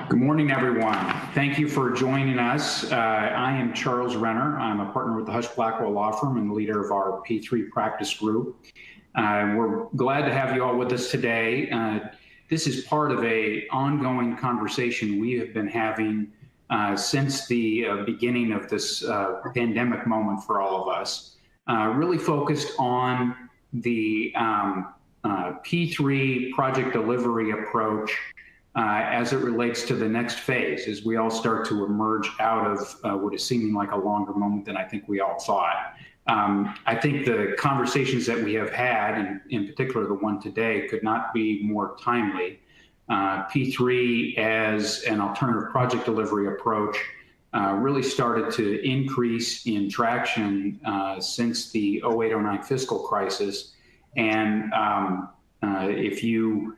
Good morning, everyone. Thank you for joining us. I am Charles Renner. I'm a partner with the Husch Blackwell law firm and the leader of our P3 practice group. We're glad to have you all with us today. This is part of an ongoing conversation we have been having since the beginning of this pandemic moment for all of us, really focused on the P3 project delivery approach as it relates to the next phase, as we all start to emerge out of what is seeming like a longer moment than I think we all thought. I think the conversations that we have had, and in particular the one today, could not be more timely. P3 as an alternative project delivery approach really started to increase in traction since the 08-09 fiscal crisis. And if you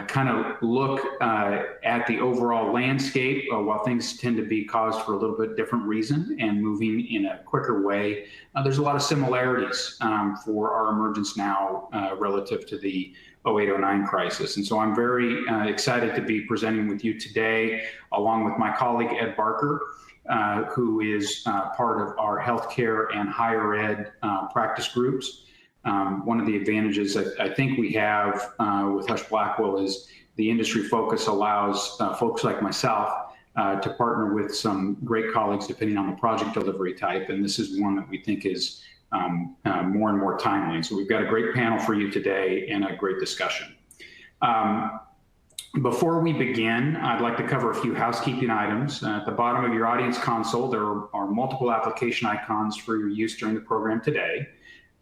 kind of look at the overall landscape, while things tend to be caused for a little bit different reason and moving in a quicker way, there's a lot of similarities for our emergence now relative to the 08-09 crisis. And so I'm very excited to be presenting with you today, along with my colleague Ed Barker, who is part of our healthcare and higher ed practice groups. One of the advantages that I think we have with Husch Blackwell is the industry focus allows folks like myself to partner with some great colleagues depending on the project delivery type, and this is one that we think is more and more timely. So we've got a great panel for you today and a great discussion. Before we begin, I'd like to cover a few housekeeping items. At the bottom of your audience console, there are multiple application icons for your use during the program today.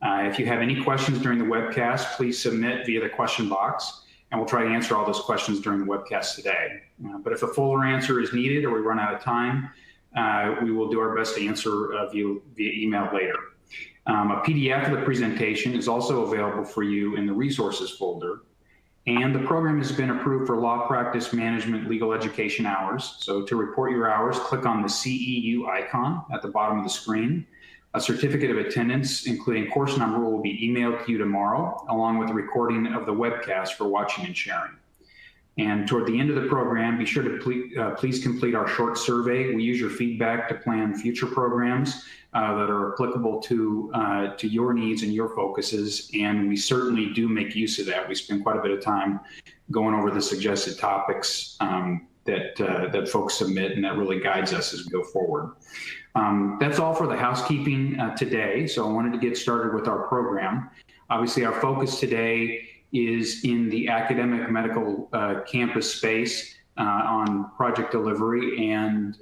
If you have any questions during the webcast, please submit via the question box, and we'll try to answer all those questions during the webcast today. But if a fuller answer is needed or we run out of time, we will do our best to answer via email later. A PDF of the presentation is also available for you in the resources folder, and the program has been approved for law practice management legal education hours. So to report your hours, click on the CEU icon at the bottom of the screen. A certificate of attendance, including course number, will be emailed to you tomorrow, along with a recording of the webcast for watching and sharing. And toward the end of the program, be sure to please complete our short survey. We use your feedback to plan future programs that are applicable to your needs and your focuses, and we certainly do make use of that. We spend quite a bit of time going over the suggested topics that folks submit, and that really guides us as we go forward. That's all for the housekeeping today. So I wanted to get started with our program. Obviously, our focus today is in the academic medical campus space on project delivery. And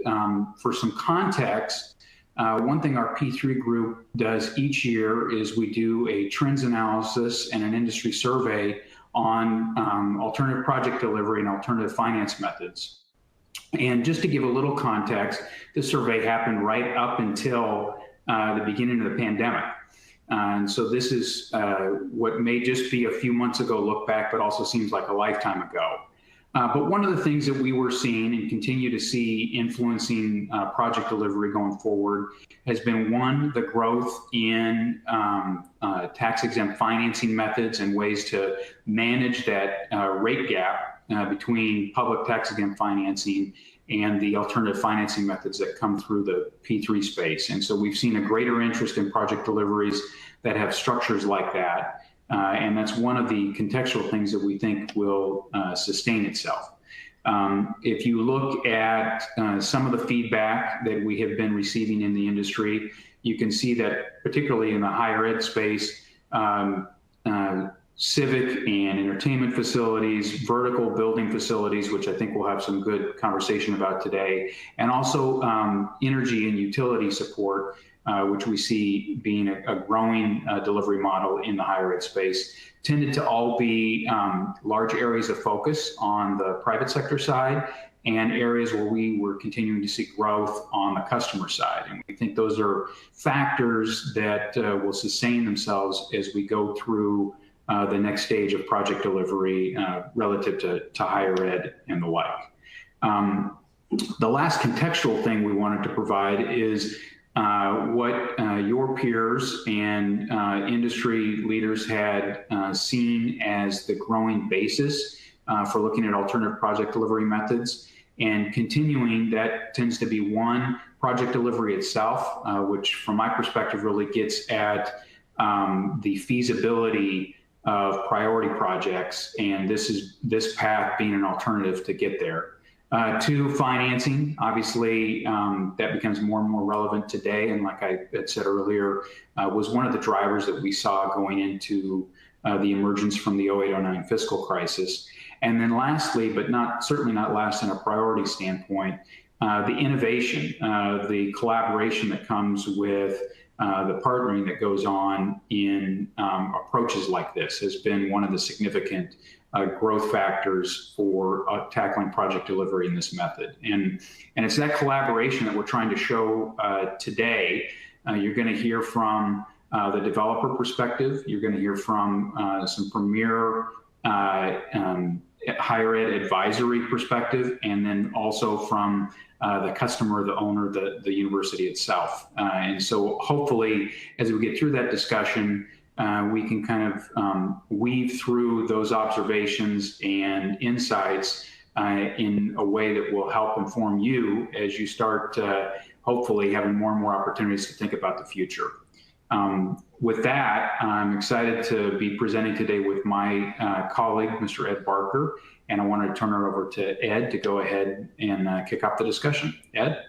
for some context, one thing our P3 group does each year is we do a trends analysis and an industry survey on alternative project delivery and alternative finance methods. And just to give a little context, this survey happened right up until the beginning of the pandemic. And so this is what may just be a few months ago look back, but also seems like a lifetime ago. But one of the things that we were seeing and continue to see influencing project delivery going forward has been, one, the growth in tax-exempt financing methods and ways to manage that rate gap between public tax-exempt financing and the alternative financing methods that come through the P3 space. And so we've seen a greater interest in project deliveries that have structures like that. And that's one of the contextual things that we think will sustain itself. If you look at some of the feedback that we have been receiving in the industry, you can see that particularly in the higher ed space, civic and entertainment facilities, vertical building facilities, which I think we'll have some good conversation about today, and also energy and utility support, which we see being a growing delivery model in the higher ed space, tended to all be large areas of focus on the private sector side and areas where we were continuing to see growth on the customer side. And we think those are factors that will sustain themselves as we go through the next stage of project delivery relative to higher ed and the like. The last contextual thing we wanted to provide is what your peers and industry leaders had seen as the growing basis for looking at alternative project delivery methods. And continuing, that tends to be one, project delivery itself, which from my perspective really gets at the feasibility of priority projects, and this path being an alternative to get there. Two, financing. Obviously, that becomes more and more relevant today, and like I had said earlier, was one of the drivers that we saw going into the emergence from the 08-09 fiscal crisis. And then lastly, but certainly not last in a priority standpoint, the innovation, the collaboration that comes with the partnering that goes on in approaches like this has been one of the significant growth factors for tackling project delivery in this method. And it's that collaboration that we're trying to show today. You're going to hear from the developer perspective. You're going to hear from some premier higher ed advisory perspective, and then also from the customer, the owner, the university itself. And so hopefully, as we get through that discussion, we can kind of weave through those observations and insights in a way that will help inform you as you start hopefully having more and more opportunities to think about the future. With that, I'm excited to be presenting today with my colleague, Mr. Ed Barker, and I want to turn it over to Ed to go ahead and kick off the discussion. Ed?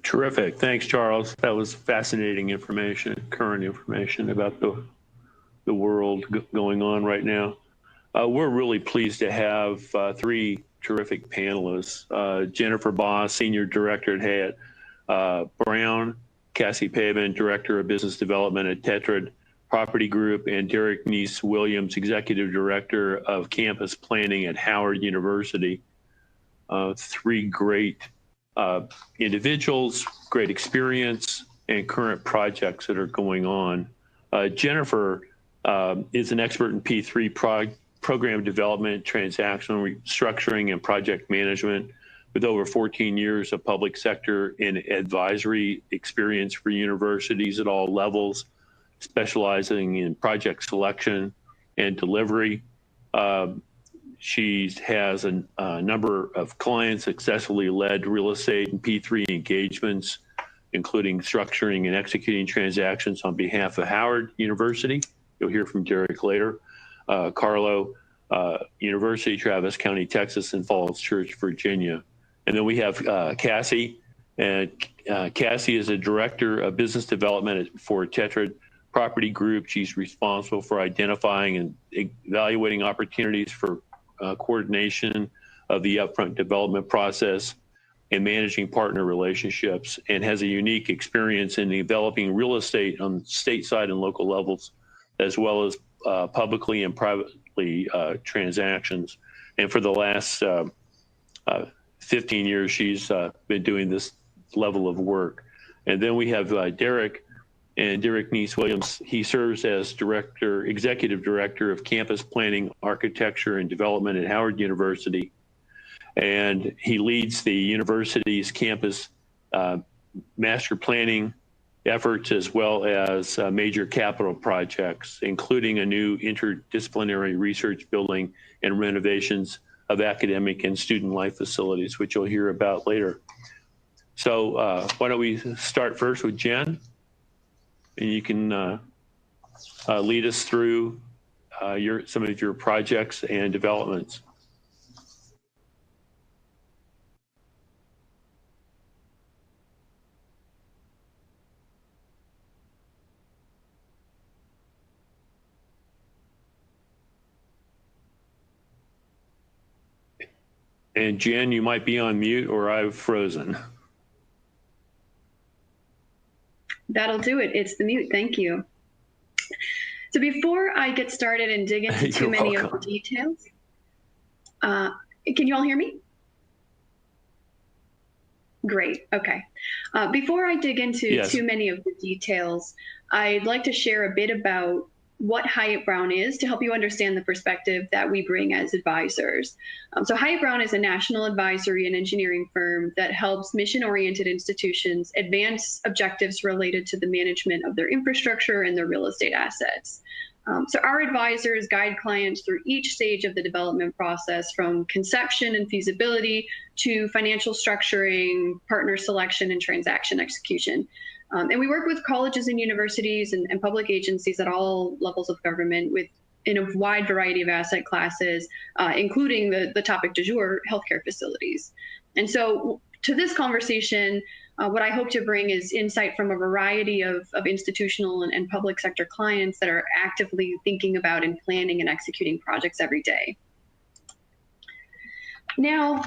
Terrific. Thanks, Charles. That was fascinating information, current information about the world going on right now. We're really pleased to have three terrific panelists. Jennifer Boss, Senior Director at Hyatt Brown, Cassie Pavin, Director of Business Development at Tetrad Property Group, and Derek Neese-Williams, Executive Director of Campus Planning at Howard University. Three great individuals, great experience, and current projects that are going on. Jennifer is an expert in P3 program development, transactional restructuring, and project management, with over 14 years of public sector and advisory experience for universities at all levels, specializing in project selection and delivery. She has a number of clients, successfully led real estate and P3 engagements, including structuring and executing transactions on behalf of Howard University. You'll hear from Derek later. Carlo University, Travis County, Texas, and Falls Church, Virginia. And then we have Cassie, and Cassie is a Director of Business Development for Tetrad Property Group. She's responsible for identifying and evaluating opportunities for coordination of the upfront development process and managing partner relationships, and has a unique experience in developing real estate on stateside and local levels, as well as publicly and privately transactions. And for the last 15 years, she's been doing this level of work. And then we have Derek Neese-Williams. He serves as Executive Director of Campus Planning, Architecture, and Development at Howard University. And he leads the university's campus master planning efforts, as well as major capital projects, including a new interdisciplinary research building and renovations of academic and student life facilities, which you'll hear about later. So why don't we start first with Jen, and you can lead us through some of your projects and developments. And Jen, you might be on mute, or I've frozen. That'll do it. It's the mute. Thank you. So before I get started and dig into too many of the details, can you all hear me? Great. Okay. Before I dig into too many of the details, I'd like to share a bit about what Hyatt Brown is to help you understand the perspective that we bring as advisors. So Hyatt Brown is a national advisory and engineering firm that helps mission-oriented institutions advance objectives related to the management of their infrastructure and their real estate assets. So our advisors guide clients through each stage of the development process, from conception and feasibility to financial structuring, partner selection, and transaction execution. And we work with colleges and universities and public agencies at all levels of government in a wide variety of asset classes, including the topic du jour, healthcare facilities. And so to this conversation, what I hope to bring is insight from a variety of institutional and public sector clients that are actively thinking about and planning and executing projects every day. Now,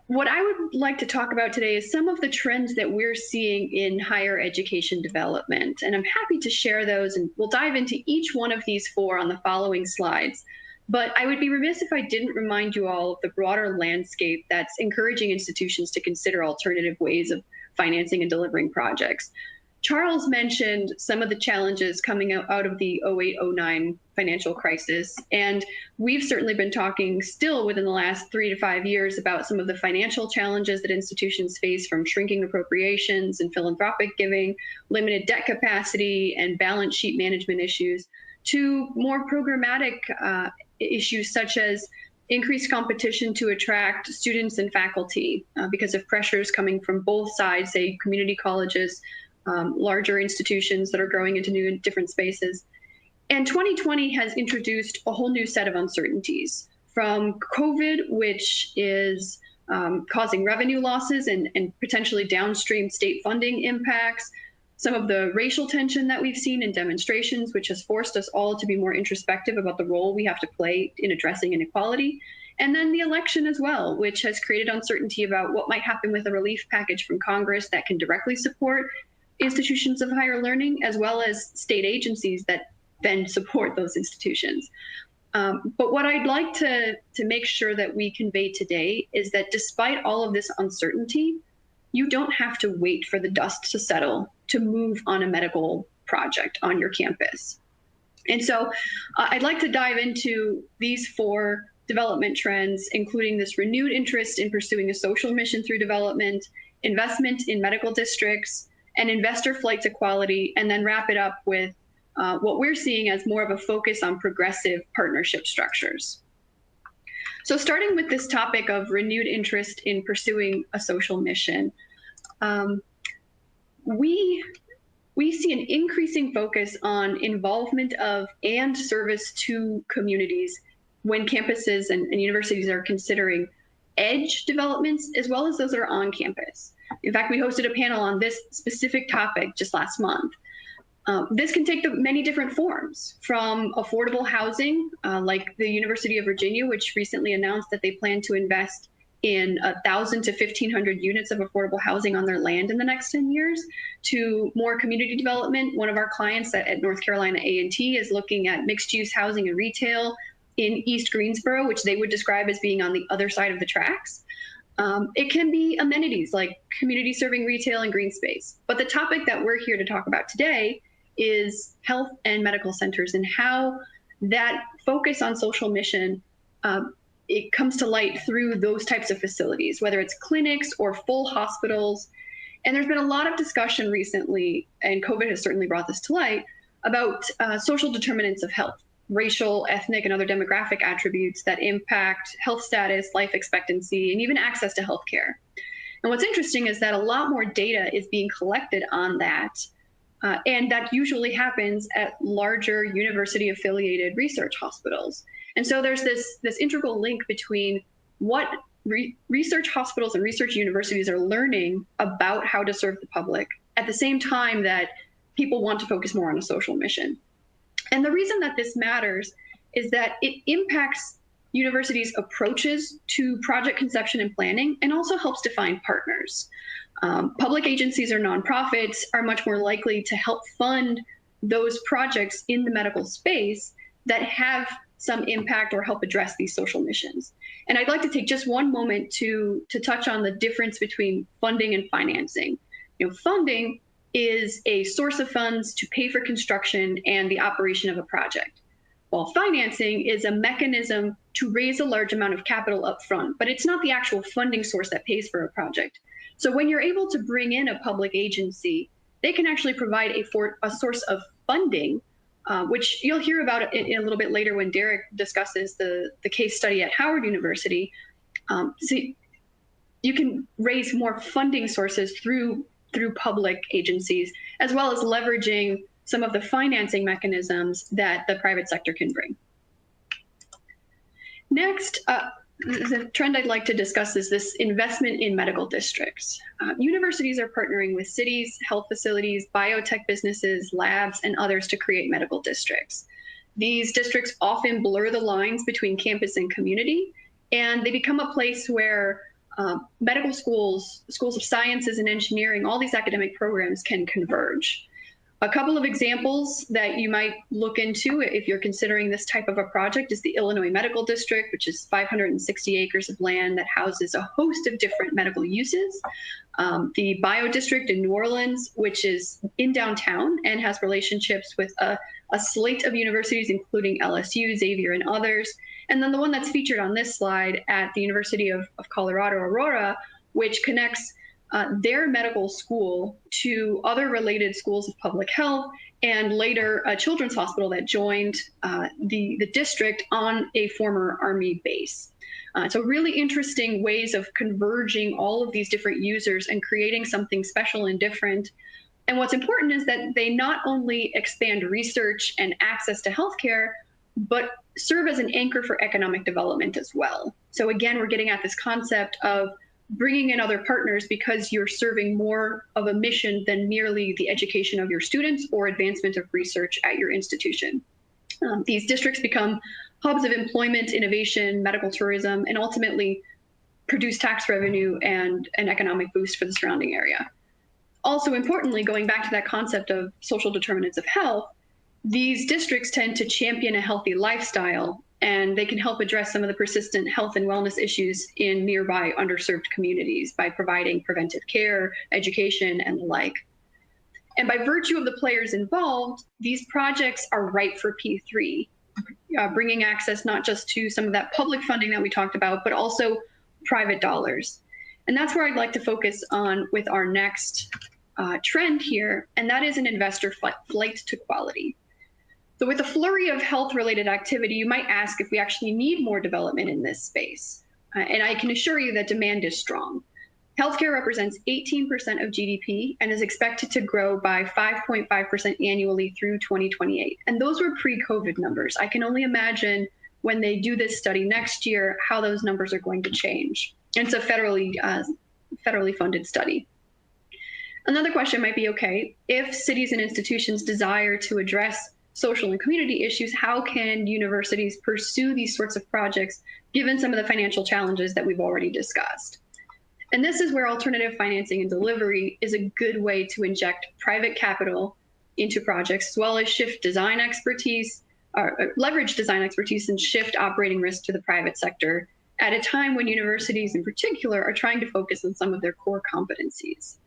what I would like to talk about today is some of the trends that we're seeing in higher education development. And I'm happy to share those, and we'll dive into each one of these four on the following slides. But I would be remiss if I didn't remind you all of the broader landscape that's encouraging institutions to consider alternative ways of financing and delivering projects. Charles mentioned some of the challenges coming out of the 08-09 financial crisis, and we've certainly been talking still within the last 3 to 5 years about some of the financial challenges that institutions face, from shrinking appropriations and philanthropic giving, limited debt capacity, and balance sheet management issues, to more programmatic issues such as increased competition to attract students and faculty because of pressures coming from both sides, say community colleges, larger institutions that are growing into new and different spaces. And 2020 has introduced a whole new set of uncertainties, from COVID, which is causing revenue losses and potentially downstream state funding impacts, some of the racial tension that we've seen in demonstrations, which has forced us all to be more introspective about the role we have to play in addressing inequality. And then the election as well, which has created uncertainty about what might happen with a relief package from Congress that can directly support institutions of higher learning, as well as state agencies that then support those institutions. But what I'd like to make sure that we convey today is that despite all of this uncertainty, you don't have to wait for the dust to settle to move on a medical project on your campus. And so I'd like to dive into these four development trends, including this renewed interest in pursuing a social mission through development, investment in medical districts, and investor flight to quality, and then wrap it up with what we're seeing as more of a focus on progressive partnership structures. So starting with this topic of renewed interest in pursuing a social mission, we see an increasing focus on involvement of and service to communities when campuses and universities are considering edge developments, as well as those that are on campus. In fact, we hosted a panel on this specific topic just last month. This can take many different forms, from affordable housing, like the University of Virginia, which recently announced that they plan to invest in 1,000 to 1,500 units of affordable housing on their land in the next 10 years, to more community development. One of our clients at North Carolina A&T is looking at mixed-use housing and retail in East Greensboro, which they would describe as being on the other side of the tracks. It can be amenities like community serving retail and green space. But the topic that we're here to talk about today is health and medical centers, and how that focus on social mission, it comes to light through those types of facilities, whether it's clinics or full hospitals. And there's been a lot of discussion recently, and COVID has certainly brought this to light, about social determinants of health, racial, ethnic, and other demographic attributes that impact health status, life expectancy, and even access to healthcare. And what's interesting is that a lot more data is being collected on that, and that usually happens at larger university-affiliated research hospitals. And so there's this integral link between what research hospitals and research universities are learning about how to serve the public at the same time that people want to focus more on a social mission. And the reason that this matters is that it impacts universities' approaches to project conception and planning, and also helps define partners. Public agencies or nonprofits are much more likely to help fund those projects in the medical space that have some impact or help address these social missions. And I'd like to take just one moment to touch on the difference between funding and financing. Funding is a source of funds to pay for construction and the operation of a project, while financing is a mechanism to raise a large amount of capital up front, but it's not the actual funding source that pays for a project. So when you're able to bring in a public agency, they can actually provide a source of funding which you'll hear about in a little bit later when Derek discusses the case study at Howard University. So you can raise more funding sources through public agencies, as well as leveraging some of the financing mechanisms that the private sector can bring. Next, the trend I'd like to discuss is this investment in medical districts. Universities are partnering with cities, health facilities, biotech businesses, labs, and others to create medical districts. These districts often blur the lines between campus and community, and they become a place where medical schools, schools of sciences and engineering, all these academic programs can converge. A couple of examples that you might look into if you're considering this type of a project is the Illinois Medical District, which is 560 acres of land that houses a host of different medical uses. The Bio District in New Orleans, which is in downtown and has relationships with a slate of universities, including LSU, Xavier, and others. And then the one that's featured on this slide at the University of Colorado, Aurora, which connects their medical school to other related schools of public health, and later a children's hospital that joined the district on a former Army base. So really interesting ways of converging all of these different users and creating something special and different. And what's important is that they not only expand research and access to healthcare, but serve as an anchor for economic development as well. So again, we're getting at this concept of bringing in other partners because you're serving more of a mission than merely the education of your students or advancement of research at your institution. These districts become hubs of employment, innovation, medical tourism, and ultimately produce tax revenue and an economic boost for the surrounding area. Also importantly, going back to that concept of social determinants of health, these districts tend to champion a healthy lifestyle, and they can help address some of the persistent health and wellness issues in nearby underserved communities by providing preventive care, education, and the like. And by virtue of the players involved, these projects are ripe for P3, bringing access not just to some of that public funding that we talked about, but also private dollars. And that's where I'd like to focus on with our next trend here, and that is an investor flight to quality. So with a flurry of health-related activity, you might ask if we actually need more development in this space. And I can assure you that demand is strong. Healthcare represents 18% of GDP and is expected to grow by 5.5% annually through 2028. And those were pre-COVID numbers. I can only imagine when they do this study next year, how those numbers are going to change. And it's a federally funded study. Another question might be, okay, if cities and institutions desire to address social and community issues, how can universities pursue these sorts of projects given some of the financial challenges that we've already discussed? And this is where alternative financing and delivery is a good way to inject private capital into projects, as well as shift design expertise, leverage design expertise and shift operating risk to the private sector at a time when universities in particular are trying to focus on some of their core competencies.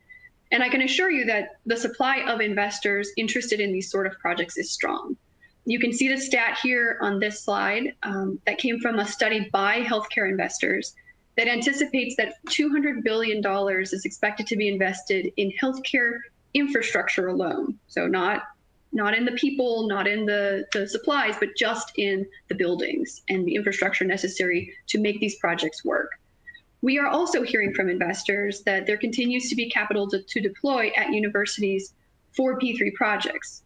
And I can assure you that the supply of investors interested in these sort of projects is strong. You can see the stat here on this slide that came from a study by healthcare investors that anticipates that $200 billion is expected to be invested in healthcare infrastructure alone. So not in the people, not in the supplies, but just in the buildings and the infrastructure necessary to make these projects work. We are also hearing from investors that there continues to be capital to deploy at universities for P3 projects.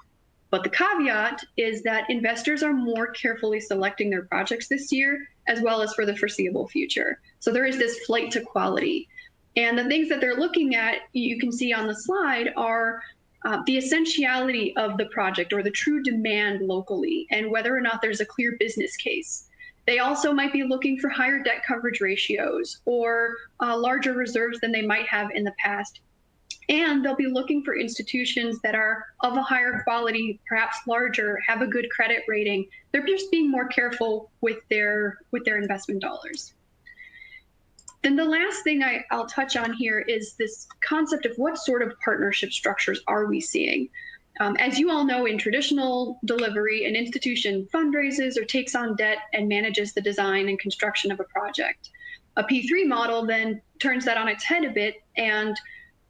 But the caveat is that investors are more carefully selecting their projects this year, as well as for the foreseeable future. So there is this flight to quality. And the things that they're looking at, you can see on the slide, are the essentiality of the project or the true demand locally, and whether or not there's a clear business case. They also might be looking for higher debt coverage ratios or larger reserves than they might have in the past. And they'll be looking for institutions that are of a higher quality, perhaps larger, have a good credit rating. They're just being more careful with their investment dollars. Then the last thing I'll touch on here is this concept of what sort of partnership structures are we seeing? As you all know, in traditional delivery, an institution fundraises or takes on debt and manages the design and construction of a project. A P3 model then turns that on its head a bit and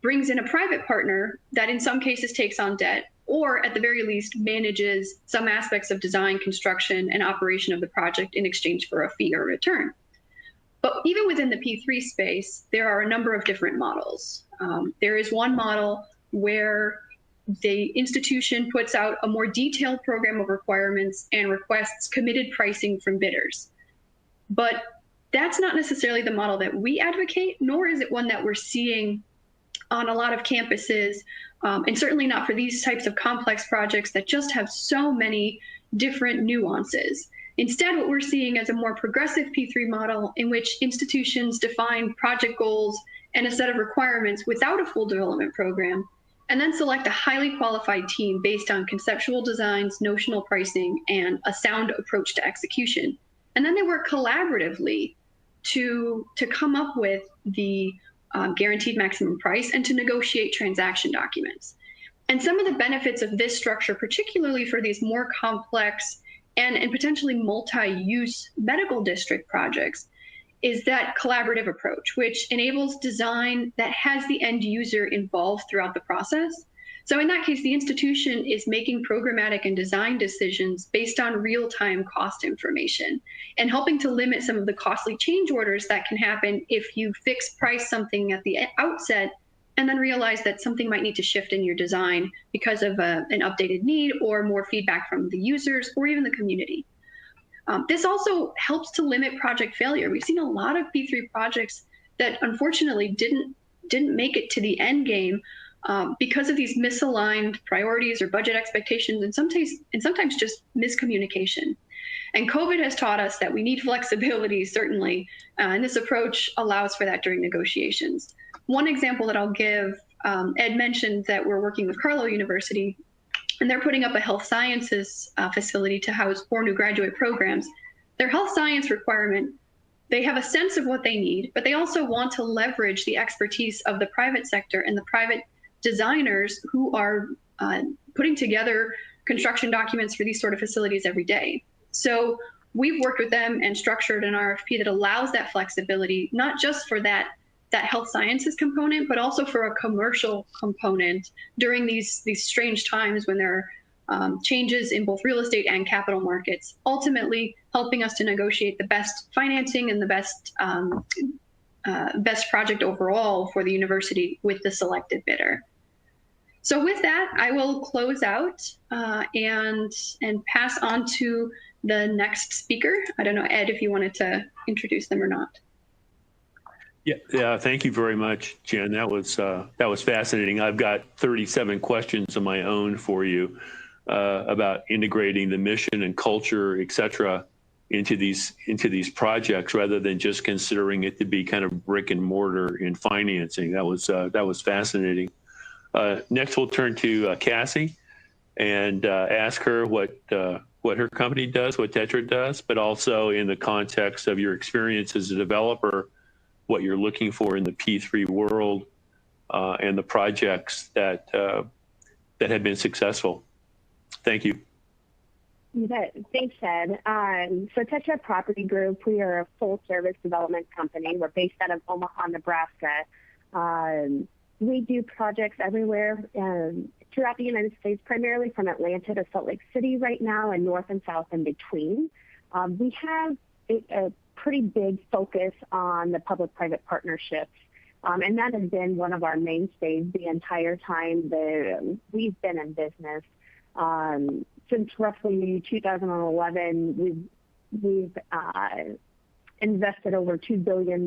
brings in a private partner that in some cases takes on debt or at the very least manages some aspects of design, construction, and operation of the project in exchange for a fee or return. But even within the P3 space, there are a number of different models. There is one model where the institution puts out a more detailed program of requirements and requests committed pricing from bidders. But that's not necessarily the model that we advocate, nor is it one that we're seeing on a lot of campuses, and certainly not for these types of complex projects that just have so many different nuances. Instead, what we're seeing is a more progressive P3 model in which institutions define project goals and a set of requirements without a full development program, and then select a highly qualified team based on conceptual designs, notional pricing, and a sound approach to execution. And then they work collaboratively to come up with the guaranteed maximum price and to negotiate transaction documents. And some of the benefits of this structure, particularly for these more complex and potentially multi-use medical district projects, is that collaborative approach, which enables design that has the end user involved throughout the process. So in that case, the institution is making programmatic and design decisions based on real-time cost information and helping to limit some of the costly change orders that can happen if you fix price something at the outset and then realize that something might need to shift in your design because of an updated need or more feedback from the users or even the community. This also helps to limit project failure. We've seen a lot of P3 projects that unfortunately didn't make it to the end game because of these misaligned priorities or budget expectations, and sometimes just miscommunication. And COVID has taught us that we need flexibility, certainly, and this approach allows for that during negotiations. One example that I'll give, Ed mentioned that we're working with Carlow University, and they're putting up a health sciences facility to house 4 new graduate programs. Their health science requirement, they have a sense of what they need, but they also want to leverage the expertise of the private sector and the private designers who are putting together construction documents for these sort of facilities every day. So we've worked with them and structured an RFP that allows that flexibility, not just for that health sciences component, but also for a commercial component during these strange times when there are changes in both real estate and capital markets, ultimately helping us to negotiate the best financing and the best project overall for the university with the selected bidder. So with that, I will close out and pass on to the next speaker. I don't know, Ed, if you wanted to introduce them or not. Yeah. Thank you very much, Jen. That was fascinating. I've got 37 questions of my own for you about integrating the mission and culture, et cetera, into these projects rather than just considering it to be kind of brick and mortar in financing. That was fascinating. Next, we'll turn to Cassie and ask her what her company does, what Tetra does, but also in the context of your experience as a developer, what you're looking for in the P3 world and the projects that have been successful. Thank you. You bet. Thanks, Ed. So Tetra Property Group, we are a full-service development company. We're based out of Omaha, Nebraska. We do projects everywhere throughout the United States, primarily from Atlanta to Salt Lake City right now, and north and south in between. We have a pretty big focus on the public-private partnerships, and that has been one of our mainstays the entire time that we've been in business. Since roughly 2011, we've invested over $2 billion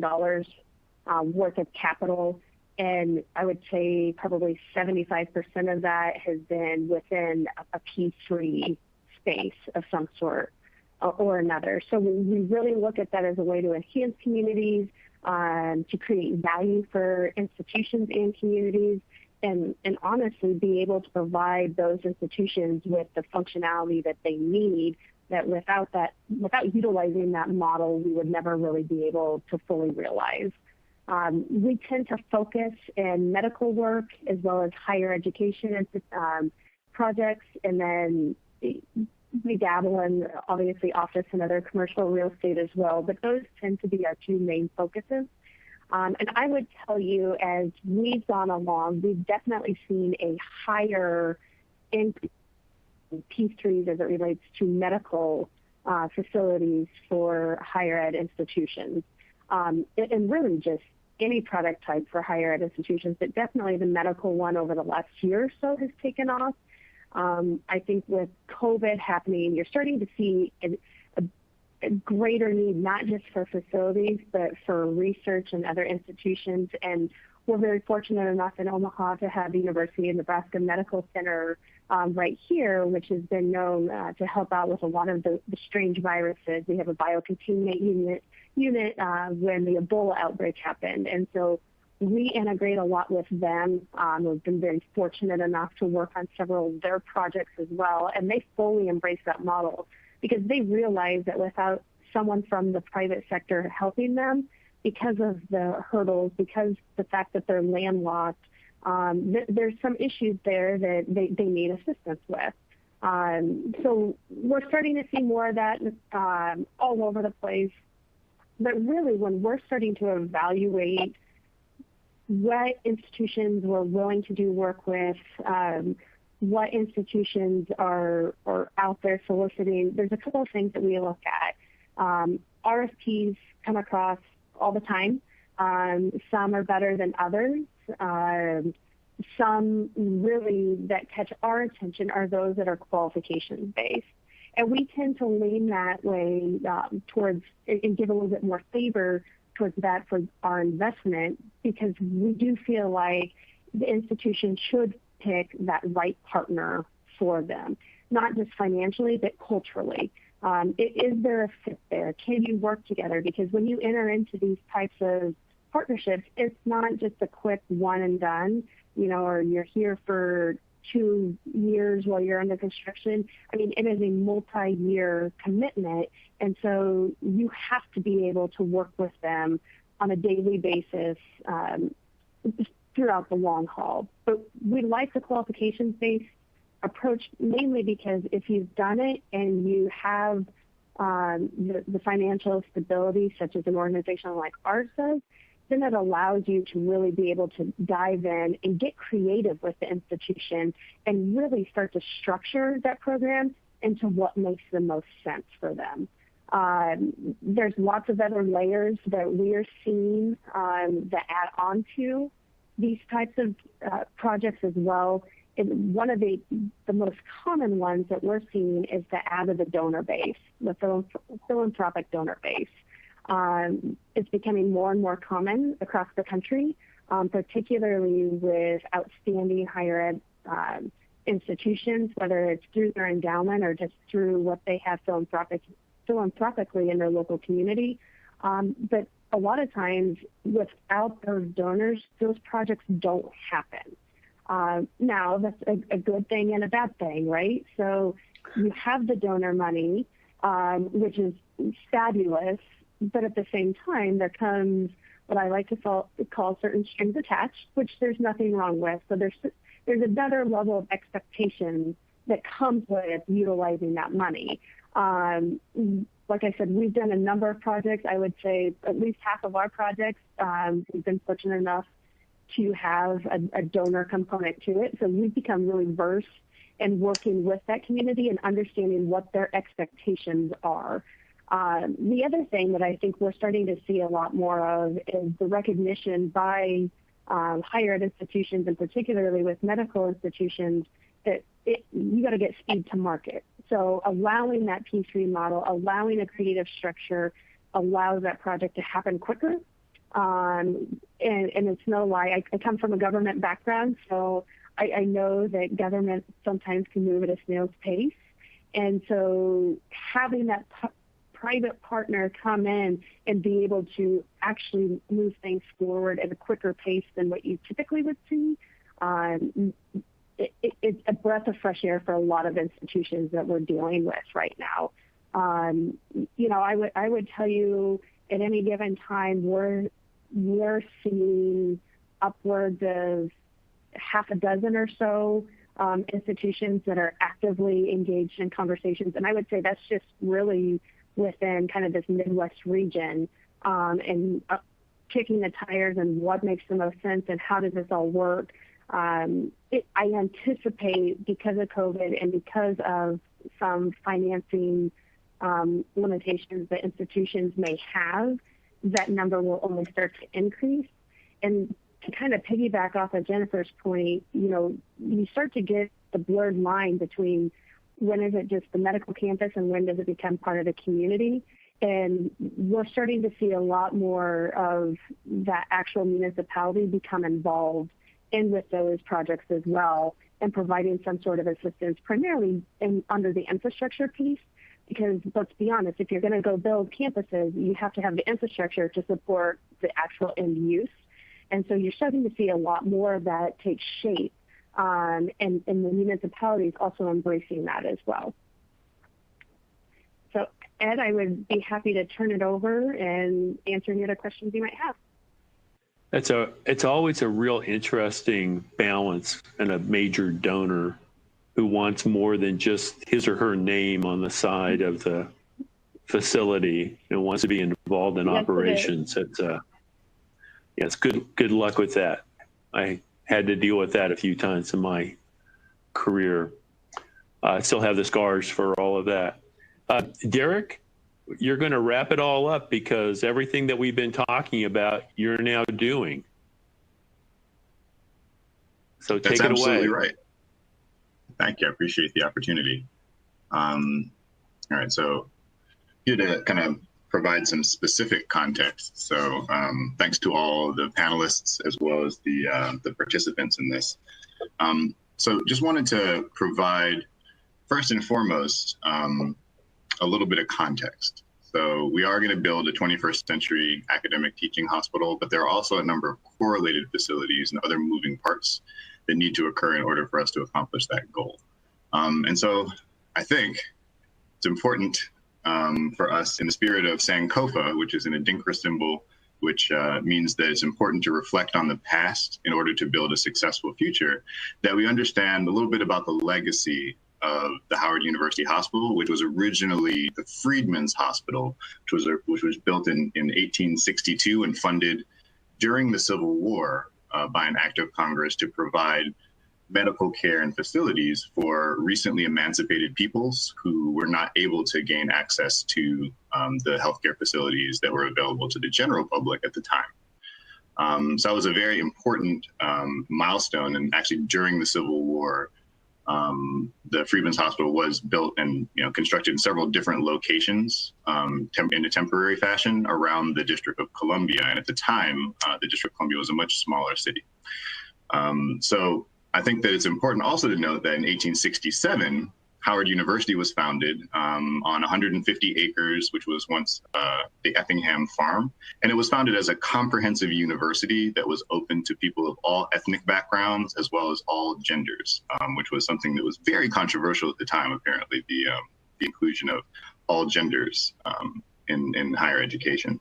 worth of capital, and I would say probably 75% of that has been within a P3 space of some sort or another. So we really look at that as a way to enhance communities, to create value for institutions and communities, and honestly be able to provide those institutions with the functionality that they need, that without utilizing that model, we would never really be able to fully realize. We tend to focus in medical work as well as higher education projects, and then we dabble in, obviously, office and other commercial real estate as well, but those tend to be our 2 main focuses. And I would tell you, as we've gone along, we've definitely seen a higher in P3s as it relates to medical facilities for higher ed institutions, and really just any product type for higher ed institutions, but definitely the medical one over the last year or so has taken off. I think with COVID happening, you're starting to see a greater need, not just for facilities, but for research and other institutions. And we're very fortunate enough in Omaha to have the University of Nebraska Medical Center right here, which has been known to help out with a lot of the strange viruses. We have a biocontainment unit when the Ebola outbreak happened. And so we integrate a lot with them. We've been very fortunate enough to work on several of their projects as well. And they fully embrace that model because they realize that without someone from the private sector helping them, because of the hurdles, because the fact that they're landlocked, there's some issues there that they need assistance with. So we're starting to see more of that all over the place. But really, when we're starting to evaluate what institutions we're willing to do work with, what institutions are out there soliciting, there's a couple of things that we look at. RFPs come across all the time. Some are better than others. Some really that catch our attention are those that are qualifications based. And we tend to lean that way towards and give a little bit more favor towards that for our investment, because we do feel like the institution should pick that right partner for them, not just financially, but culturally. Is there a fit there? Can you work together? Because when you enter into these types of partnerships, it's not just a quick one and done, or you're here for 2 years while you're under construction. I mean, it is a multi-year commitment. And so you have to be able to work with them on a daily basis throughout the long haul. But we like the qualifications-based approach mainly because if you've done it and you have the financial stability, such as an organization like ours does, then it allows you to really be able to dive in and get creative with the institution and really start to structure that program into what makes the most sense for them. There's lots of other layers that we're seeing that add on to these types of projects as well. And one of the most common ones that we're seeing is the add of the donor base, the philanthropic donor base. It's becoming more and more common across the country, particularly with outstanding higher ed institutions, whether it's through their endowment or just through what they have philanthropically in their local community. But a lot of times, without those donors, those projects don't happen. Now, that's a good thing and a bad thing, right? So you have the donor money, which is fabulous, but at the same time, there comes what I like to call certain strings attached, which there's nothing wrong with. So there's another level of expectation that comes with utilizing that money. Like I said, we've done a number of projects. I would say at least half of our projects, we've been fortunate enough to have a donor component to it. So we've become really versed in working with that community and understanding what their expectations are. The other thing that I think we're starting to see a lot more of is the recognition by higher ed institutions, and particularly with medical institutions, that you got to get speed to market. So allowing that P3 model, allowing a creative structure, allows that project to happen quicker. And it's no lie, I come from a government background, so I know that government sometimes can move at a snail's pace. And so having that private partner come in and be able to actually move things forward at a quicker pace than what you typically would see, it's a breath of fresh air for a lot of institutions that we're dealing with right now. I would tell you at any given time we're seeing upwards of half a dozen or so institutions that are actively engaged in conversations, and I would say that's just really within kind of this Midwest region, and kicking the tires and what makes the most sense and how does this all work. I anticipate, because of COVID and because of some financing limitations that institutions may have, that number will only start to increase. And to kind of piggyback off of Jennifer's point, you start to get the blurred line between when is it just the medical campus and when does it become part of the community. And we're starting to see a lot more of that actual municipality become involved in with those projects as well, and providing some sort of assistance, primarily under the infrastructure piece. Because let's be honest, if you're going to go build campuses, you have to have the infrastructure to support the actual end use. And so you're starting to see a lot more of that take shape, and the municipalities also embracing that as well. So Ed, I would be happy to turn it over and answer any other questions you might have. It's always a real interesting balance in a major donor who wants more than just his or her name on the side of the facility and wants to be involved in operations. It's good luck with that. I had to deal with that a few times in my career. I still have the scars for all of that. Derek, you're going to wrap it all up because everything that we've been talking about, you're now doing. So take it away. That's absolutely right. Thank you. I appreciate the opportunity. All right. So here to kind of provide some specific context. So thanks to all the panelists as well as the participants in this. So just wanted to provide, first and foremost, a little bit of context. So we are going to build a 21st century academic teaching hospital, but there are also a number of correlated facilities and other moving parts that need to occur in order for us to accomplish that goal. And so I think it's important for us, in the spirit of Sankofa, which is an Adinkra symbol, which means that it's important to reflect on the past in order to build a successful future, that we understand a little bit about the legacy of the Howard University Hospital, which was originally the Freedmen's Hospital, which was built in 1862 and funded during the Civil War by an act of Congress to provide medical care and facilities for recently emancipated peoples who were not able to gain access to the healthcare facilities that were available to the general public at the time. So that was a very important milestone. And actually during the Civil War, the Freedmen's Hospital was built and constructed in several different locations in a temporary fashion around the District of Columbia. And at the time, the District of Columbia was a much smaller city. So I think that it's important also to note that in 1867, Howard University was founded on 150 acres, which was once the Effingham Farm. And it was founded as a comprehensive university that was open to people of all ethnic backgrounds, as well as all genders, which was something that was very controversial at the time, apparently, the inclusion of all genders in higher education.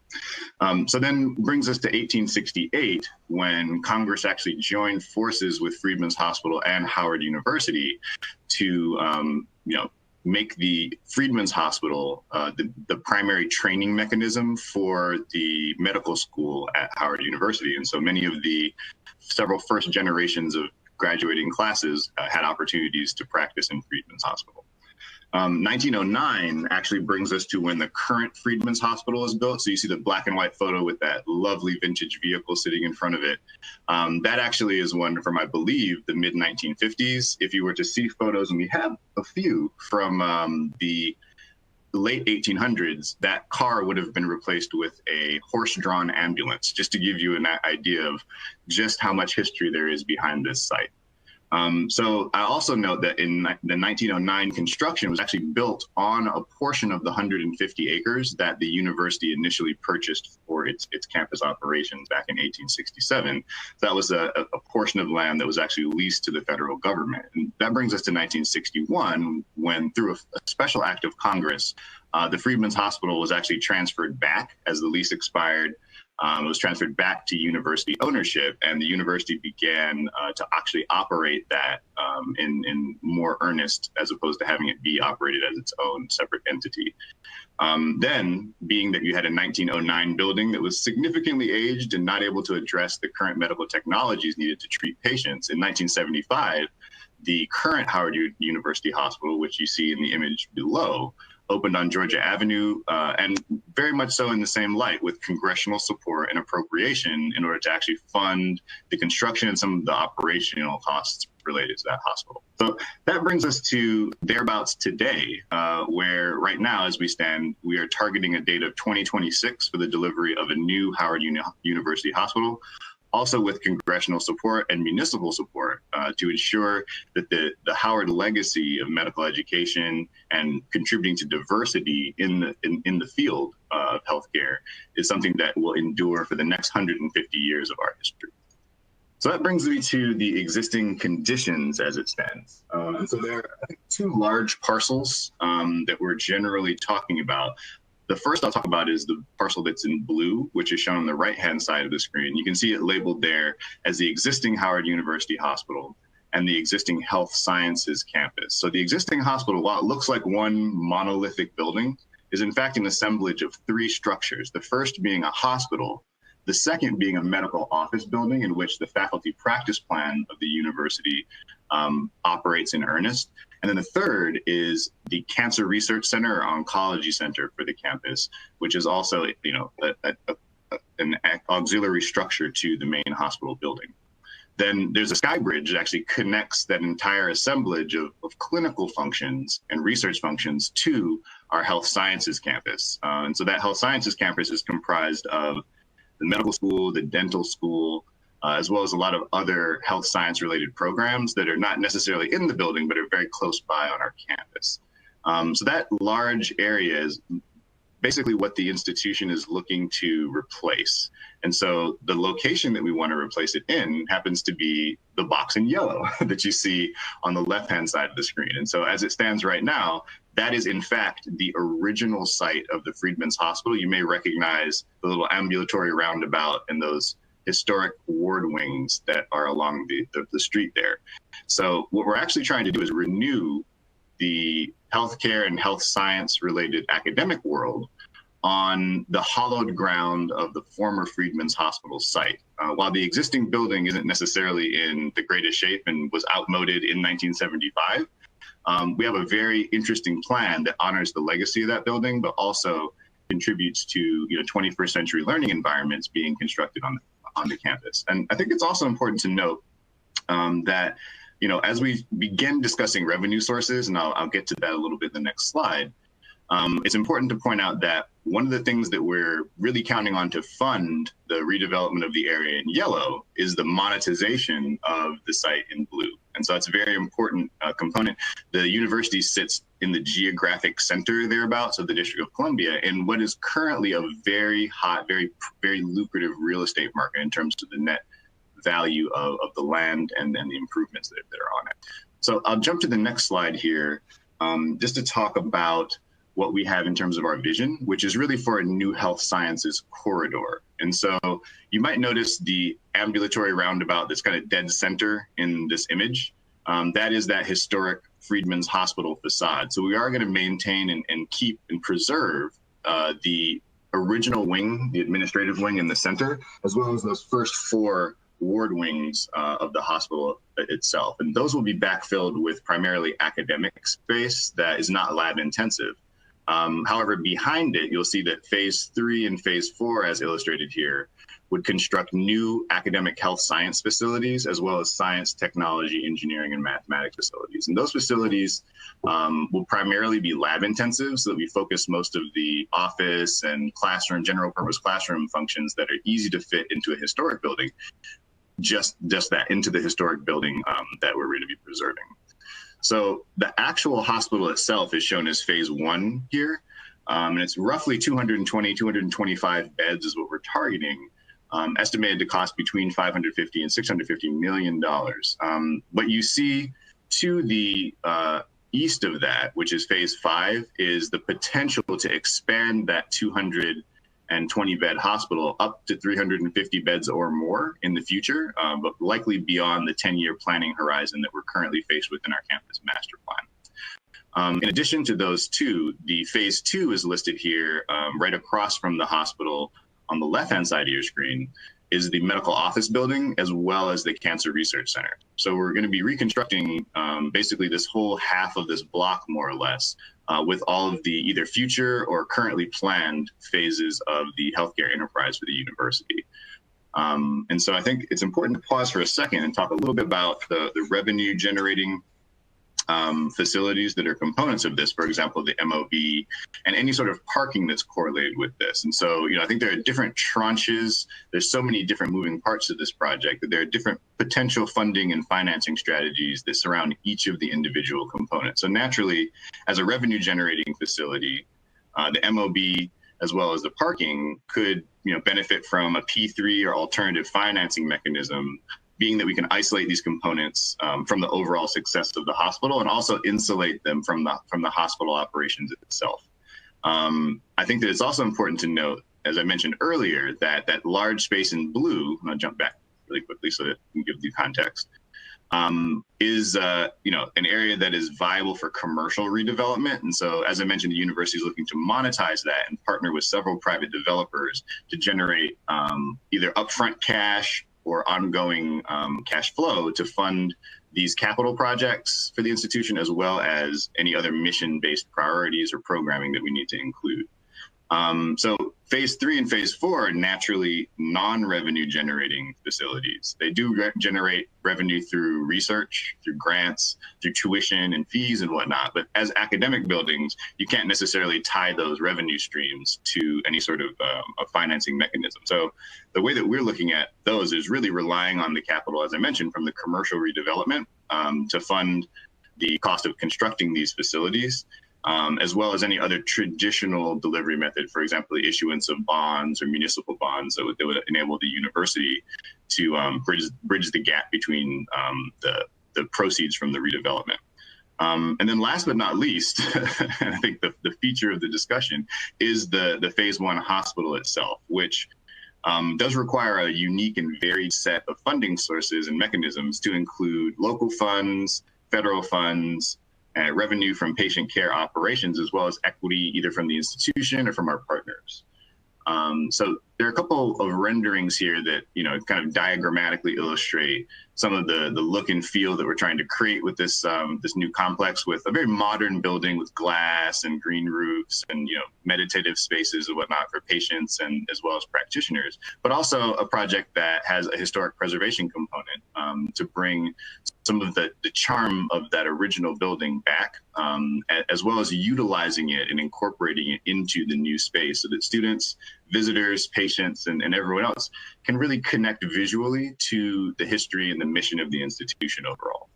So then brings us to 1868, when Congress actually joined forces with Freedmen's Hospital and Howard University to make the Freedmen's Hospital the primary training mechanism for the medical school at Howard University. And so many of the several first generations of graduating classes had opportunities to practice in Freedmen's Hospital. 1909 actually brings us to when the current Freedmen's Hospital is built. So you see the black and white photo with that lovely vintage vehicle sitting in front of it. That actually is one from, I believe, the mid-1950s. If you were to see photos, and we have a few from the late 1800s, that car would have been replaced with a horse-drawn ambulance, just to give you an idea of just how much history there is behind this site. So I also note that in the 1909 construction was actually built on a portion of the 150 acres that the university initially purchased for its campus operations back in 1867. That was a portion of land that was actually leased to the federal government. And that brings us to 1961, when through a special act of Congress, the Freedmen's Hospital was actually transferred back as the lease expired. It was transferred back to university ownership, and the university began to actually operate that in more earnest, as opposed to having it be operated as its own separate entity. Then, being that you had a 1909 building that was significantly aged and not able to address the current medical technologies needed to treat patients, in 1975, the current Howard University Hospital, which you see in the image below, opened on Georgia Avenue, and very much so in the same light, with congressional support and appropriation in order to actually fund the construction and some of the operational costs related to that hospital. So that brings us to thereabouts today, where right now, as we stand, we are targeting a date of 2026 for the delivery of a new Howard University Hospital, also with congressional support and municipal support to ensure that the Howard legacy of medical education and contributing to diversity in the field of healthcare is something that will endure for the next 150 years of our history. So that brings me to the existing conditions as it stands. And so there are, I think, two large parcels that we're generally talking about. The first I'll talk about is the parcel that's in blue, which is shown on the right-hand side of the screen. You can see it labeled there as the existing Howard University Hospital and the existing Health Sciences campus. So the existing hospital, while it looks like one monolithic building, is in fact an assemblage of three structures. The first being a hospital, the second being a medical office building in which the faculty practice plan of the university operates in earnest. And then the third is the Cancer Research Center or Oncology Center for the campus, which is also, you know, an auxiliary structure to the main hospital building. Then there's a sky bridge that actually connects that entire assemblage of clinical functions and research functions to our health sciences campus. And so that health sciences campus is comprised of the medical school, the dental school, as well as a lot of other health science related programs that are not necessarily in the building, but are very close by on our campus. So that large area is basically what the institution is looking to replace. And so the location that we want to replace it in happens to be the box in yellow that you see on the left-hand side of the screen. And so as it stands right now, that is in fact the original site of the Freedmen's Hospital. You may recognize the little ambulatory roundabout and those historic ward wings that are along the street there. So what we're actually trying to do is renew the healthcare and health science related academic world on the hollowed ground of the former Freedmen's Hospital site. While the existing building isn't necessarily in the greatest shape and was outmoded in 1975, we have a very interesting plan that honors the legacy of that building, but also contributes to, you know, 21st century learning environments being constructed on the campus. And I think it's also important to note that, you know, as we begin discussing revenue sources, and I'll get to that a little bit in the next slide, it's important to point out that one of the things that we're really counting on to fund the redevelopment of the area in yellow is the monetization of the site in blue. And so that's a very important component. The university sits in the geographic center thereabouts of the District of Columbia in what is currently a very hot, very lucrative real estate market in terms of the net value of the land and the improvements that are on it. So I'll jump to the next slide here just to talk about what we have in terms of our vision, which is really for a new health sciences corridor. And so you might notice the ambulatory roundabout that's kind of dead center in this image. That is that historic Freedmen's Hospital facade. So we are going to maintain and keep and preserve the original wing, the administrative wing in the center, as well as those first four ward wings of the hospital itself. And those will be backfilled with primarily academic space that is not lab intensive. However, behind it, you'll see that phase 3 and phase 4, as illustrated here, would construct new academic health science facilities, as well as science, technology, engineering, and mathematics facilities. And those facilities will primarily be lab intensive, so that we focus most of the office and classroom, general purpose classroom functions that are easy to fit into a historic building, just that, into the historic building that we're going to be preserving. So the actual hospital itself is shown as phase 1 here. And it's roughly 220, 225 beds is what we're targeting, estimated to cost between $550 and $650 million. But you see to the east of that, which is phase 5, is the potential to expand that 220-bed hospital up to 350 beds or more in the future, but likely beyond the 10-year planning horizon that we're currently faced with in our campus master plan. In addition to those two, the phase 2 is listed here right across from the hospital on the left-hand side of your screen, is the medical office building as well as the cancer research center. So we're going to be reconstructing basically this whole half of this block, more or less, with all of the either future or currently planned phases of the healthcare enterprise for the university. And so I think it's important to pause for a second and talk a little bit about the revenue generating facilities that are components of this, for example, the MOB and any sort of parking that's correlated with this. And so, I think there are different tranches. There's so many different moving parts to this project that there are different potential funding and financing strategies that surround each of the individual components. So naturally, as a revenue generating facility, the MOB as well as the parking could, benefit from a P3 or alternative financing mechanism, being that we can isolate these components from the overall success of the hospital and also insulate them from the hospital operations itself. I think that it's also important to note, as I mentioned earlier, that that large space in blue, and I'll jump back really quickly so that we can give you context, is an area that is viable for commercial redevelopment. And so, as I mentioned, the university is looking to monetize that and partner with several private developers to generate either upfront cash or ongoing cash flow to fund these capital projects for the institution, as well as any other mission-based priorities or programming that we need to include. So phase 3 and phase 4 are naturally non-revenue generating facilities. They do generate revenue through research, through grants, through tuition and fees and whatnot. But as academic buildings, you can't necessarily tie those revenue streams to any sort of a financing mechanism. So the way that we're looking at those is really relying on the capital, as I mentioned, from the commercial redevelopment to fund the cost of constructing these facilities. As well as any other traditional delivery method, for example, the issuance of bonds or municipal bonds that would enable the university to bridge the gap between the proceeds from the redevelopment. And then last but not least, and I think the feature of the discussion is the phase 1 hospital itself, which does require a unique and varied set of funding sources and mechanisms to include local funds, federal funds, revenue from patient care operations, as well as equity either from the institution or from our partners. So there are a couple of renderings here that kind of diagrammatically illustrate some of the look and feel that we're trying to create with this this new complex, with a very modern building with glass and green roofs and meditative spaces and whatnot for patients and as well as practitioners, but also a project that has a historic preservation component to bring some of the charm of that original building back, as well as utilizing it and incorporating it into the new space so that students, visitors, patients, and everyone else can really connect visually to the history and the mission of the institution overall.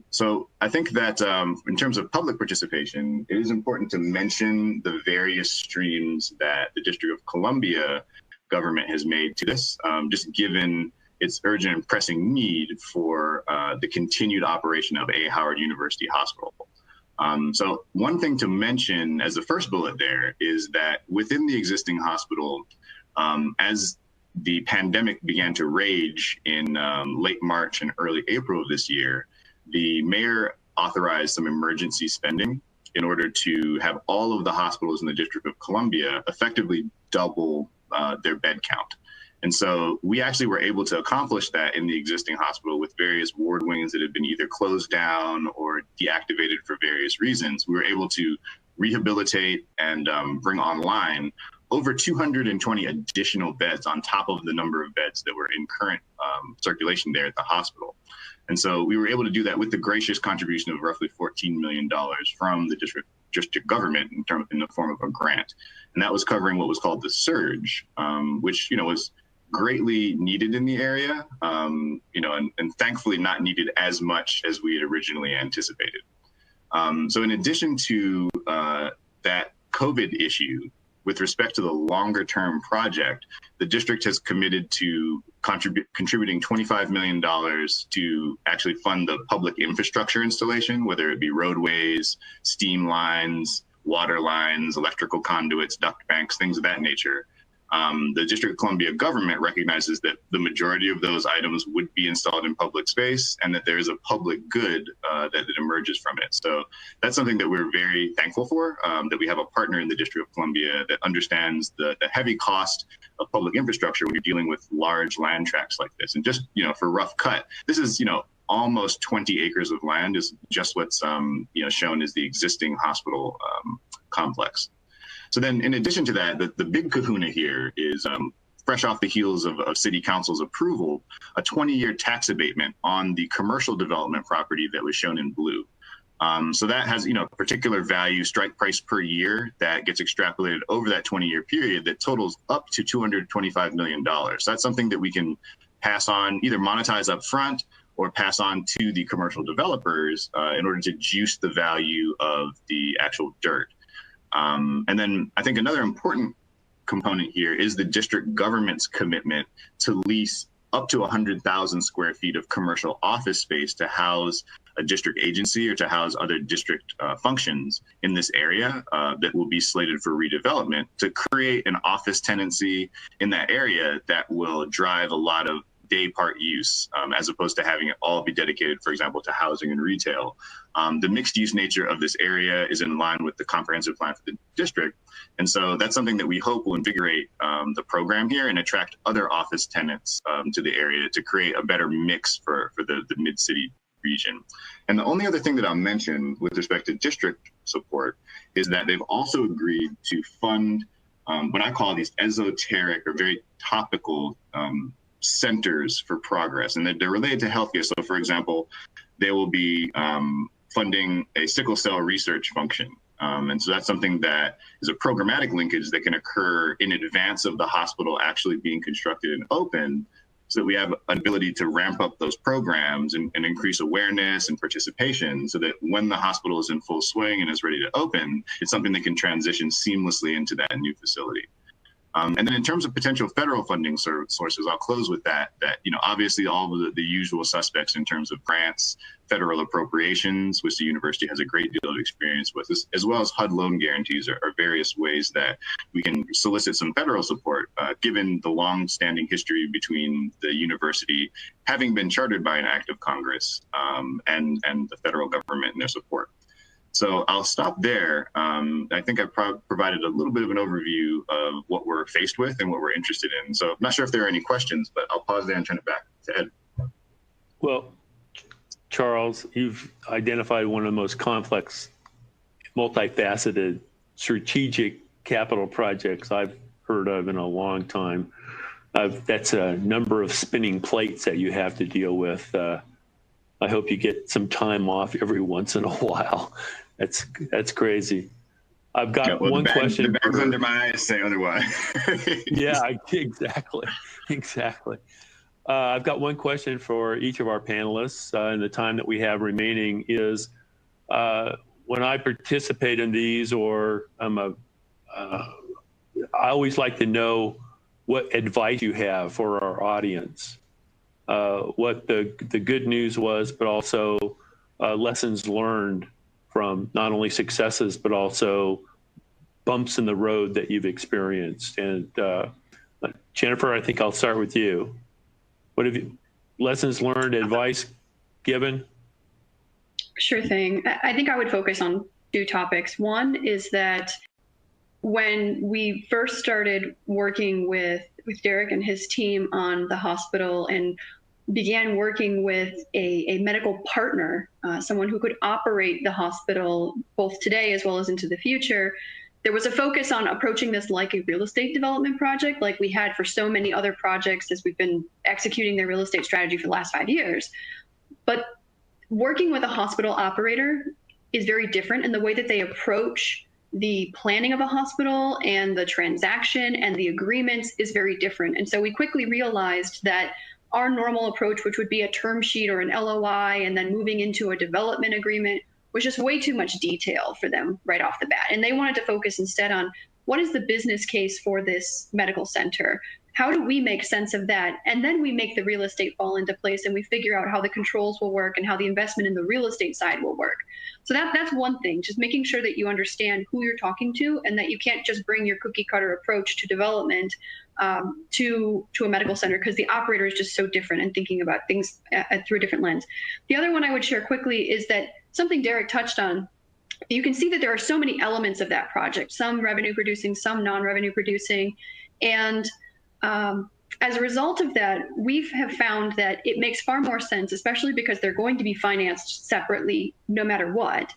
So I think that in terms of public participation, it is important to mention the various streams that the District of Columbia government has made to this, just given its urgent and pressing need for the continued operation of A. Howard University Hospital. So one thing to mention as the first bullet there is that within the existing hospital, as the pandemic began to rage in late March and early April of this year, the mayor authorized some emergency spending in order to have all of the hospitals in the District of Columbia effectively double their bed count. And so we actually were able to accomplish that in the existing hospital with various ward wings that had been either closed down or deactivated for various reasons. We were able to rehabilitate and bring online over 220 additional beds on top of the number of beds that were in current circulation there at the hospital. And so we were able to do that with the gracious contribution of roughly $14 million from the district government in the form of a grant. And that was covering what was called the surge, which was greatly needed in the area, and thankfully not needed as much as we had originally anticipated. So in addition to that COVID issue, with respect to the longer term project, the district has committed to contributing $25 million to actually fund the public infrastructure installation, whether it be roadways, steam lines, water lines, electrical conduits, duct banks, things of that nature. The District of Columbia government recognizes that the majority of those items would be installed in public space and that there is a public good that emerges from it. So that's something that we're very thankful for, that we have a partner in the District of Columbia that understands the heavy cost of public infrastructure when you're dealing with large land tracts like this. And just, for rough cut, this is, almost 20 acres of land is just what's, shown as the existing hospital complex. So then in addition to that, the big kahuna here is fresh off the heels of City Council's approval, a 20-year tax abatement on the commercial development property that was shown in blue. So that has, particular value, strike price per year that gets extrapolated over that 20-year period that totals up to $225 million. So that's something that we can pass on, either monetize up front or pass on to the commercial developers in order to juice the value of the actual dirt. And then I think another important component here is the district government's commitment to lease up to 100,000 square feet of commercial office space to house a district agency or to house other district functions in this area that will be slated for redevelopment to create an office tenancy in that area that will drive a lot of day part use as opposed to having it all be dedicated, for example, to housing and retail. The mixed use nature of this area is in line with the comprehensive plan for the district. And so that's something that we hope will invigorate the program here and attract other office tenants to the area to create a better mix for the mid-city region. And the only other thing that I'll mention with respect to district support is that they've also agreed to fund what I call these esoteric or very topical centers for progress, and they're related to healthcare. So for example, they will be funding a sickle cell research function. And so that's something that is a programmatic linkage that can occur in advance of the hospital actually being constructed and open, so that we have an ability to ramp up those programs and increase awareness and participation so that when the hospital is in full swing and is ready to open, it's something that can transition seamlessly into that new facility. And then in terms of potential federal funding sources, I'll close with that, obviously all of the usual suspects in terms of grants, federal appropriations, which the university has a great deal of experience with, as well as HUD loan guarantees are various ways that we can solicit some federal support, given the long-standing history between the university having been chartered by an act of Congress and the federal government and their support. So I'll stop there. I think I've provided a little bit of an overview of what we're faced with and what we're interested in. So I'm not sure if there are any questions, but I'll pause there and turn it back to Ed. Well, Charles, you've identified one of the most complex, multifaceted, strategic capital projects I've heard of in a long time. That's a number of spinning plates that you have to deal with. I hope you get some time off every once in a while. That's crazy. I've got one question. The bag's under my eyes say otherwise. Yeah, exactly. I've got one question for each of our panelists in the time that we have remaining is, when I participate in these, or I always like to know what advice you have for our audience. What the good news was, but also lessons learned from not only successes, but also bumps in the road that you've experienced. And Jennifer, I think I'll start with you. What have you, lessons learned, advice given? Sure thing. I think I would focus on two topics. One is that when we first started working with Derek and his team on the hospital and began working with a medical partner, someone who could operate the hospital both today as well as into the future, there was a focus on approaching this like a real estate development project, like we had for so many other projects as we've been executing their real estate strategy for the last 5 years. But working with a hospital operator is very different in the way that they approach the planning of a hospital, and the transaction and the agreements is very different. And so we quickly realized that our normal approach, which would be a term sheet or an LOI and then moving into a development agreement, was just way too much detail for them right off the bat. And they wanted to focus instead on what is the business case for this medical center? How do we make sense of that? And then we make the real estate fall into place, and we figure out how the controls will work and how the investment in the real estate side will work. So that's one thing, just making sure that you understand who you're talking to, and that you can't just bring your cookie cutter approach to development to a medical center, because the operator is just so different and thinking about things through a different lens. The other one I would share quickly is that something Derek touched on. You can see that there are so many elements of that project, some revenue producing, some non-revenue producing. And as a result of that, we have found that it makes far more sense, especially because they're going to be financed separately no matter what,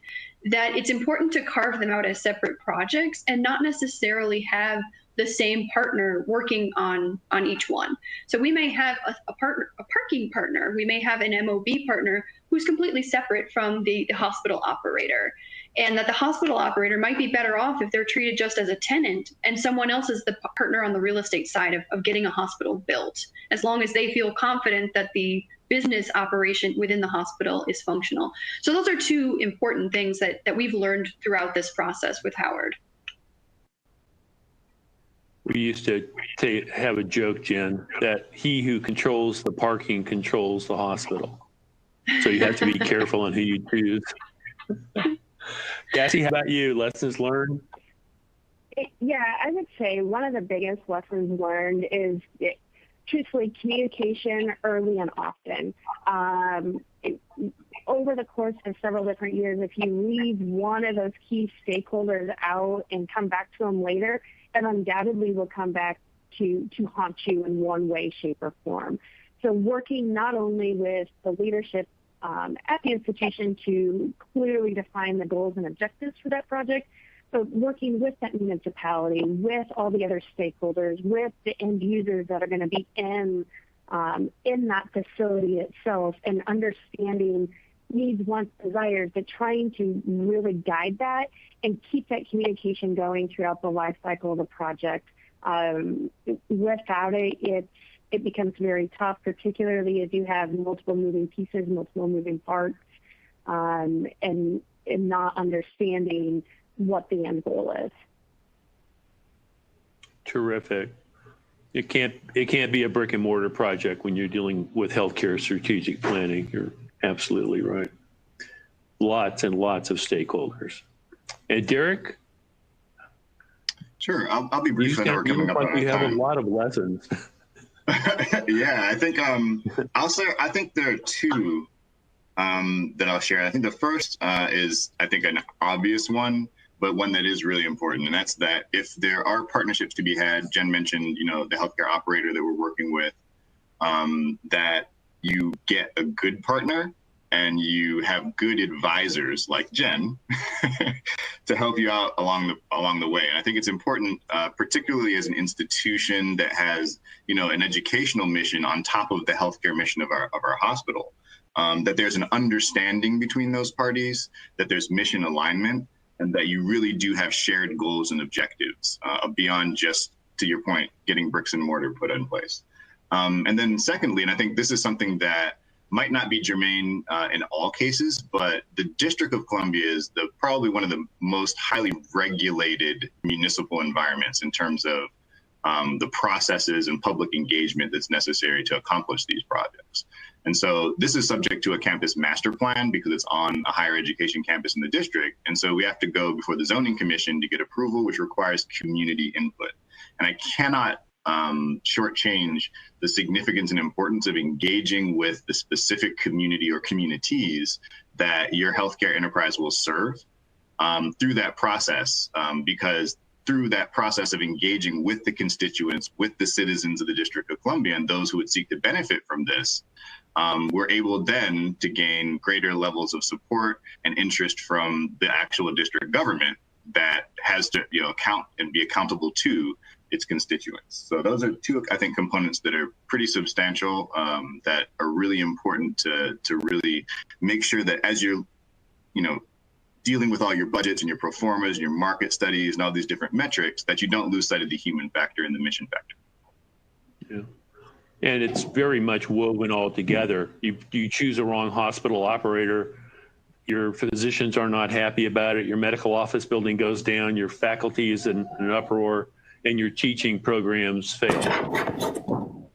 that it's important to carve them out as separate projects and not necessarily have the same partner working on each one. So we may have a parking partner, we may have an MOB partner who's completely separate from the hospital operator, and that the hospital operator might be better off if they're treated just as a tenant and someone else is the partner on the real estate side of getting a hospital built, as long as they feel confident that the business operation within the hospital is functional. So those are two important things that we've learned throughout this process with Howard. We used to have a joke, Jen, that he who controls the parking controls the hospital. So you have to be careful on who you choose. Cassie, how about you? Lessons learned? Yeah, I would say one of the biggest lessons learned is, truthfully, communication early and often. Over the course of several different years, if you leave one of those key stakeholders out and come back to them later, it undoubtedly will come back to haunt you in one way, shape, or form. So working not only with the leadership at the institution to clearly define the goals and objectives for that project, but working with that municipality, with all the other stakeholders, with the end users that are going to be in that facility itself, and understanding needs, wants, desires, but trying to really guide that and keep that communication going throughout the life cycle of the project. Without it, it becomes very tough, particularly as you have multiple moving pieces, multiple moving parts, and not understanding what the end goal is. Terrific. It can't be a brick and mortar project when you're dealing with healthcare strategic planning. You're absolutely right. Lots and lots of stakeholders. And Derek? Sure, I'll be brief. I know we're coming up on time. You have a lot of lessons. Yeah, I think I think there are two that I'll share. I think the first is, I think, an obvious one, but one that is really important, and that's that if there are partnerships to be had, Jen mentioned, the healthcare operator that we're working with, that you get a good partner and you have good advisors like Jen to help you out along the way. And I think it's important, particularly as an institution that has, an educational mission on top of the healthcare mission of our hospital, that there's an understanding between those parties, that there's mission alignment, and that you really do have shared goals and objectives beyond just, to your point, getting bricks and mortar put in place. And then secondly, and I think this is something that might not be germane in all cases, but the District of Columbia is probably one of the most highly regulated municipal environments in terms of the processes and public engagement that's necessary to accomplish these projects. And so this is subject to a campus master plan because it's on a higher education campus in the district. And so we have to go before the zoning commission to get approval, which requires community input. And I cannot shortchange the significance and importance of engaging with the specific community or communities that your healthcare enterprise will serve through that process, because through that process of engaging with the constituents, with the citizens of the District of Columbia and those who would seek to benefit from this, we're able then to gain greater levels of support and interest from the actual district government that has to account and be accountable to its constituents. So those are two, I think, components that are pretty substantial, that are really important to really make sure that as you're, dealing with all your budgets and your pro formas and your market studies and all these different metrics, that you don't lose sight of the human factor and the mission factor. Yeah. And it's very much woven all together. You choose a wrong hospital operator, your physicians are not happy about it, your medical office building goes down, your faculty is in an uproar, and your teaching programs fail.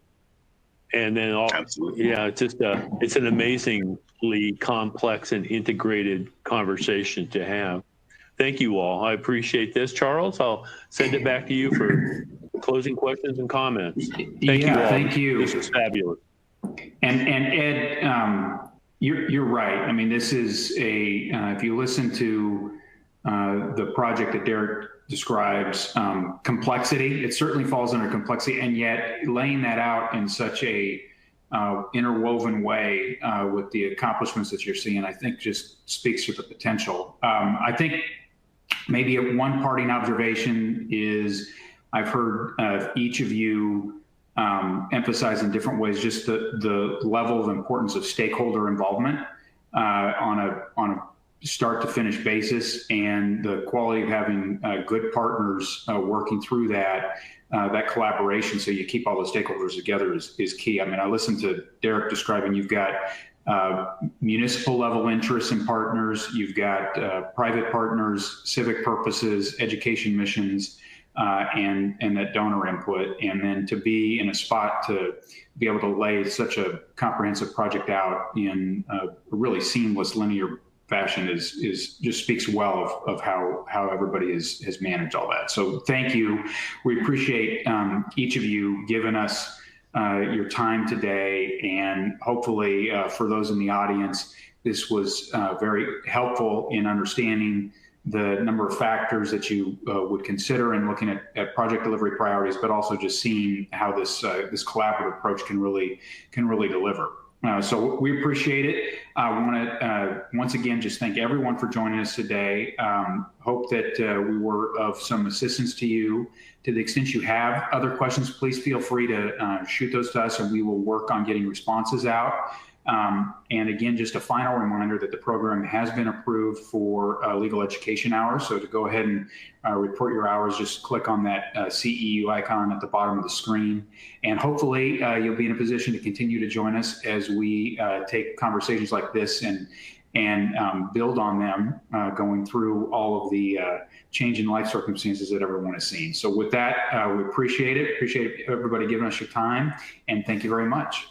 And then Absolutely. yeah, it's just it's an amazingly complex and integrated conversation to have. Thank you all. I appreciate this. Charles, I'll send it back to you for closing questions and comments. Thank you all. Thank you. This is fabulous. And Ed, you're right. I mean, this is if you listen to the project that Derek describes, complexity, it certainly falls under complexity, and yet laying that out in such a interwoven way with the accomplishments that you're seeing, I think just speaks to the potential. I think maybe one parting observation is I've heard each of you emphasize in different ways just the level of importance of stakeholder involvement on a start to finish basis, and the quality of having good partners working through that collaboration, so you keep all the stakeholders together is key. I mean, I listened to Derek describing you've got municipal level interests and partners, you've got private partners, civic purposes, education missions, and that donor input, and then to be in a spot to be able to lay such a comprehensive project out in a really seamless linear fashion is just speaks well of how everybody has managed all that. So thank you. We appreciate each of you giving us your time today, and hopefully for those in the audience, this was very helpful in understanding the number of factors that you would consider in looking at project delivery priorities, but also just seeing how this collaborative approach can really deliver. So we appreciate it. I want to once again just thank everyone for joining us today. Hope that we were of some assistance to you. To the extent you have other questions, please feel free to shoot those to us, and we will work on getting responses out. And again, just a final reminder that the program has been approved for legal education hours. So to go ahead and report your hours, just click on that CEU icon at the bottom of the screen. And hopefully you'll be in a position to continue to join us as we take conversations like this and build on them going through all of the change in life circumstances that everyone has seen. So with that, we appreciate it. Appreciate everybody giving us your time, and thank you very much.